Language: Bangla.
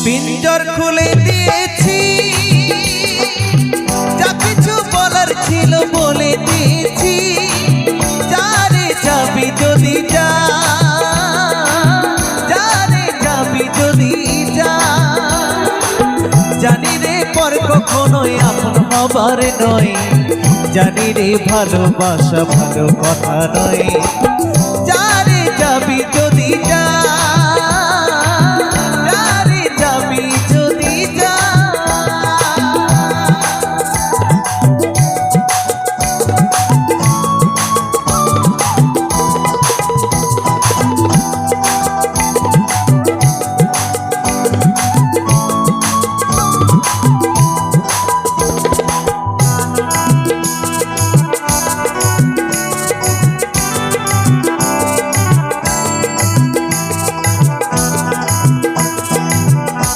পিঞ্জর খুলে দিয়েছি, যা কিছু বলার ছিল বলে দিয়েছি। যারে যাবি যদি যা, যারে যাবি যদি যা। জানি রে পর কখনোই আপন হবার নয়, জানি রে ভালোবাসা ভালো কথা নয়। যারে যাবি যদি যা।